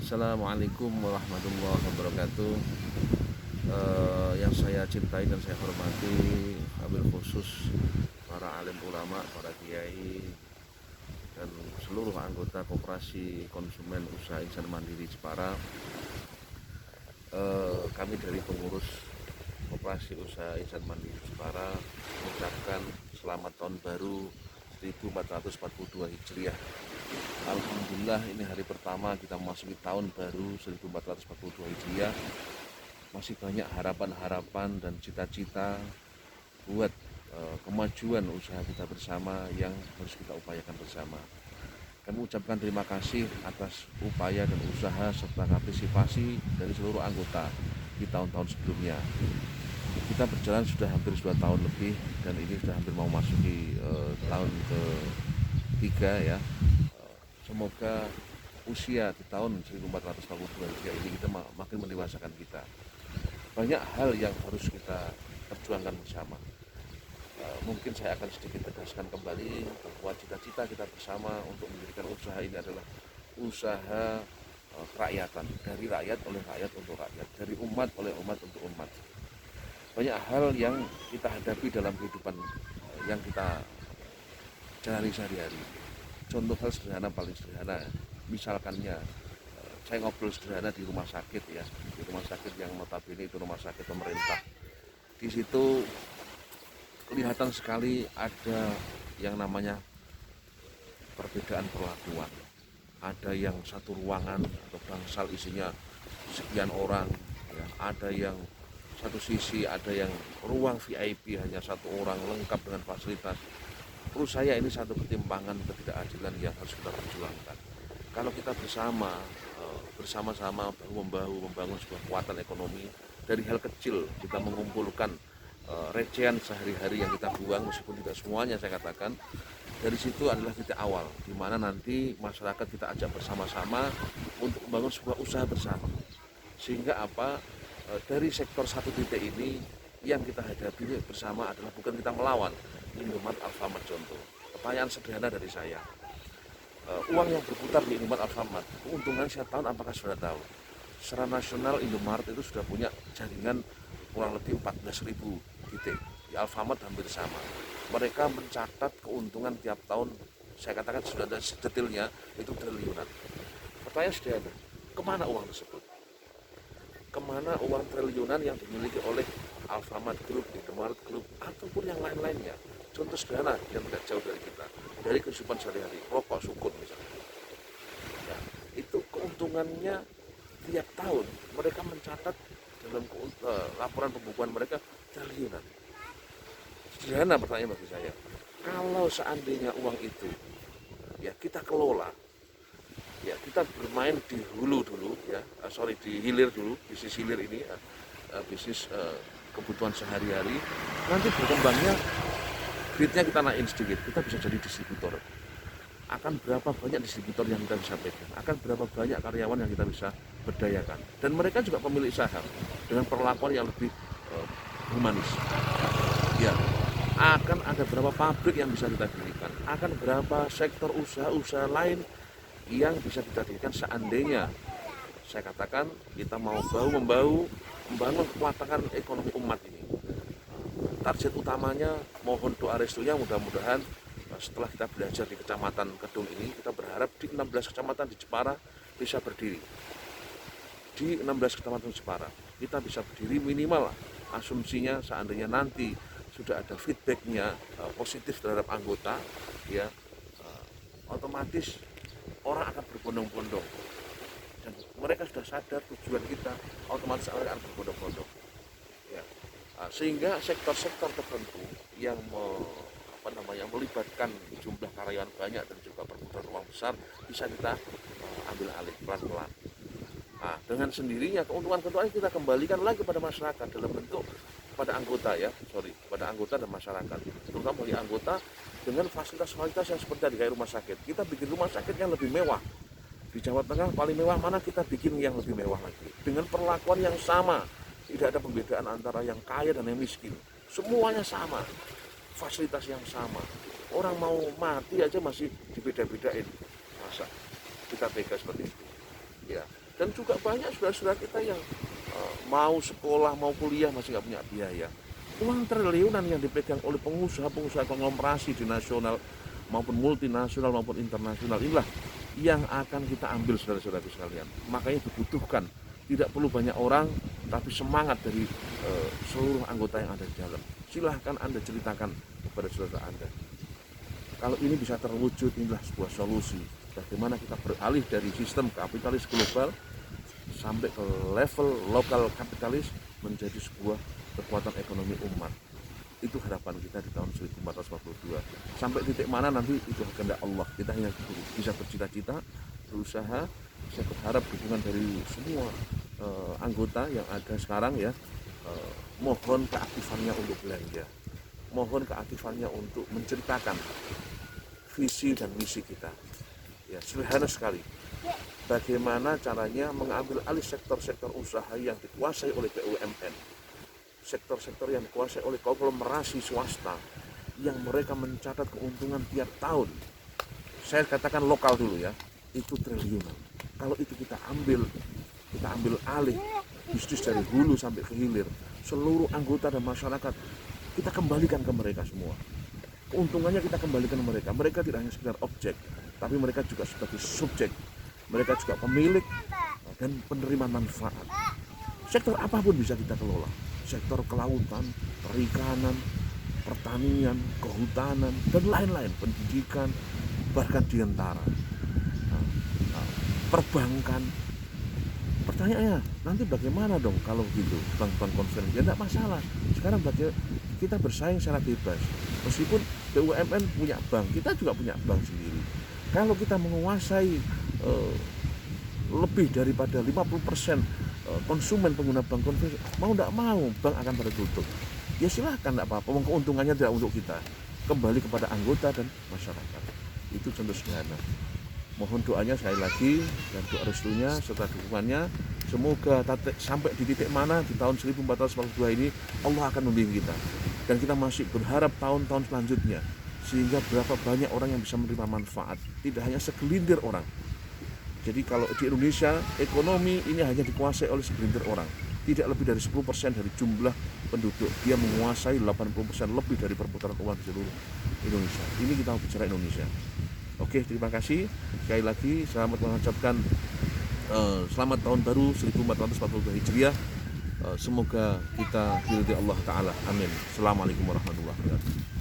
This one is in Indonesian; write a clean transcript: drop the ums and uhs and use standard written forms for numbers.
Assalamualaikum warahmatullahi wabarakatuh. Yang saya cintai dan saya hormati, wabil khusus para alim ulama, para kiai, dan seluruh anggota Koperasi Konsumen Usaha Insan Mandiri Jepara. Kami dari pengurus Koperasi Usaha Insan Mandiri Jepara mengucapkan selamat tahun baru 1442 Hijriah. Alhamdulillah, ini hari pertama kita memasuki tahun baru 1442 Hijriah. Masih banyak harapan-harapan dan cita-cita buat kemajuan usaha kita bersama yang harus kita upayakan bersama. Kami ucapkan terima kasih atas upaya dan usaha serta partisipasi dari seluruh anggota di tahun-tahun sebelumnya. Kita berjalan sudah hampir 2 tahun lebih, dan ini sudah hampir mau masuki tahun ketiga ya. Semoga usia di tahun 1442 ini kita makin mendewasakan kita. Banyak hal yang harus kita perjuangkan bersama. Mungkin saya akan sedikit tegaskan kembali bahwa cita-cita kita bersama untuk menjadikan usaha ini adalah usaha kerakyatan, dari rakyat oleh rakyat untuk rakyat, dari umat oleh umat untuk umat. Banyak hal yang kita hadapi dalam kehidupan yang kita jalani sehari-hari. Contoh hal sederhana, paling sederhana, misalkannya saya ngobrol sederhana di rumah sakit ya, di rumah sakit yang notabene itu rumah sakit pemerintah. Di situ kelihatan sekali ada yang namanya perbedaan perlakuan. Ada yang satu ruangan atau bangsal isinya sekian orang, ya. Ada yang satu sisi, ada yang ruang VIP hanya satu orang lengkap dengan fasilitas. Menurut saya ini satu ketimpangan ketidakadilan yang harus kita perjuangkan. Kalau kita bersama-sama bahu-membahu membangun sebuah kekuatan ekonomi, dari hal kecil kita mengumpulkan recehan sehari-hari yang kita buang, meskipun tidak semuanya saya katakan, dari situ adalah titik awal di mana nanti masyarakat kita ajak bersama-sama untuk membangun sebuah usaha bersama. Sehingga dari sektor satu titik ini yang kita hadapi bersama adalah bukan kita melawan Indomaret, Alfamart contoh. Pertanyaan sederhana dari saya, uang yang berputar di Indomaret, Alfamart, keuntungan setiap tahun apakah sudah tahu? Secara nasional Indomaret itu sudah punya jaringan kurang lebih 14.000 titik. Di Alfamart hampir sama. Mereka mencatat keuntungan tiap tahun, saya katakan sudah ada detailnya, itu triliunan. Pertanyaan sederhana, kemana uang tersebut? Kemana uang triliunan yang dimiliki oleh Alfamart Group, Indomaret Group, ataupun yang lain-lainnya? Contoh sederhana yang tidak jauh dari kita, dari kehidupan sehari-hari, rokok sukun misalnya. Nah, itu keuntungannya tiap tahun mereka mencatat dalam laporan pembukuan mereka triliunan. Sederhana pertanyaan bagi saya, kalau seandainya uang itu ya kita kelola, ya kita bermain di hulu dulu ya, di hilir dulu, bisnis hilir ini, bisnis kebutuhan sehari-hari, nanti berkembangnya duitnya kita naikin sedikit, kita bisa jadi distributor. Akan berapa banyak distributor yang kita bisa pegang, akan berapa banyak karyawan yang kita bisa berdayakan, dan mereka juga pemilik saham dengan perlakuan yang lebih humanis ya. Akan ada berapa pabrik yang bisa kita dirikan, akan berapa sektor usaha-usaha lain yang bisa kita dirikan seandainya saya katakan kita mau bahu-membahu membangun kekuatan ekonomi umat ini. Target utamanya mohon doa restunya, mudah-mudahan setelah kita belajar di Kecamatan Kedung ini, kita berharap di 16 kecamatan di Jepara bisa berdiri. Di 16 kecamatan Jepara kita bisa berdiri minimal, asumsinya seandainya nanti sudah ada feedbacknya positif terhadap anggota ya, otomatis orang akan berbondong-bondong, dan mereka sudah sadar tujuan kita, otomatis orang akan berbondong-bondong ya. Sehingga sektor-sektor tertentu yang melibatkan jumlah karyawan banyak dan juga perputaran uang besar bisa kita ambil alih pelan-pelan. Nah, dengan sendirinya keuntungan-keuntungan kita kembalikan lagi pada masyarakat dalam bentuk pada anggota ya, pada anggota dan masyarakat, terutama bagi anggota dengan fasilitas-fasilitas yang seperti tadi kayak rumah sakit. Kita bikin rumah sakit yang lebih mewah. Di Jawa Tengah paling mewah mana, kita bikin yang lebih mewah lagi. Dengan perlakuan yang sama, tidak ada pembedaan antara yang kaya dan yang miskin. Semuanya sama, fasilitas yang sama. Orang mau mati aja masih dibeda-bedain. Masa kita tega seperti itu? Ya, Dan juga banyak saudara-saudara kita yang mau sekolah, mau kuliah masih nggak punya biaya. Uang triliunan yang dipegang oleh pengusaha-pengusaha konglomerasi di nasional maupun multinasional maupun internasional, inilah yang akan kita ambil saudara-saudara sekalian. Makanya dibutuhkan tidak perlu banyak orang, tapi semangat dari seluruh anggota yang ada di dalam. Silahkan Anda ceritakan kepada saudara Anda. Kalau ini bisa terwujud, inilah sebuah solusi. Bagaimana kita beralih dari sistem kapitalis global sampai ke level lokal kapitalis menjadi sebuah kekuatan ekonomi umat. Itu harapan kita di tahun 1442. Sampai titik mana nanti itu kehendak Allah. Kita hanya bisa bercita-cita, berusaha. Saya berharap dukungan dari semua anggota yang ada sekarang ya. Mohon keaktifannya untuk belanja. Mohon keaktifannya untuk menceritakan visi dan misi kita. Ya, sederhana sekali. Bagaimana caranya mengambil alih sektor-sektor usaha yang dikuasai oleh BUMN, sektor-sektor yang dikuasai oleh konglomerasi swasta yang mereka mencatat keuntungan tiap tahun. Saya katakan lokal dulu ya, itu triliunan. Kalau itu kita ambil alih bisnis dari hulu sampai ke hilir, seluruh anggota dan masyarakat kita kembalikan ke mereka semua. Keuntungannya kita kembalikan ke mereka. Mereka tidak hanya sekedar objek, tapi mereka juga sebagai subjek. Mereka juga pemilik dan penerima manfaat. Sektor apapun bisa kita kelola. Sektor kelautan, perikanan, pertanian, kehutanan, dan lain-lain. Pendidikan, bahkan diantara perbankan. Pertanyaannya, nanti bagaimana dong kalau gitu bank-bank konvensional? Ya tidak masalah. Sekarang kita bersaing secara bebas. Meskipun BUMN punya bank, kita juga punya bank sendiri. Kalau kita menguasai lebih daripada 50% konsumen pengguna bank konvensional, mau tidak mau bank akan pada tutup. Ya silahkan, tidak apa-apa, keuntungannya tidak untuk kita, kembali kepada anggota dan masyarakat. Itu contoh sederhana. Mohon doanya sekali lagi dan doa restunya serta dukungannya. Semoga sampai di titik mana di tahun 1442 ini Allah akan membimbing kita. Dan kita masih berharap tahun-tahun selanjutnya, sehingga berapa banyak orang yang bisa menerima manfaat, tidak hanya segelintir orang. Jadi kalau di Indonesia ekonomi ini hanya dikuasai oleh segelintir orang, tidak lebih dari 10% dari jumlah penduduk. Dia menguasai 80% lebih dari perputaran uang di seluruh Indonesia. Ini kita bicara Indonesia. Oke, terima kasih. Sekali lagi selamat mengucapkan selamat tahun baru 1442 Hijriah. Semoga kita diridhoi Allah Ta'ala. Amin. Assalamualaikum warahmatullahi wabarakatuh.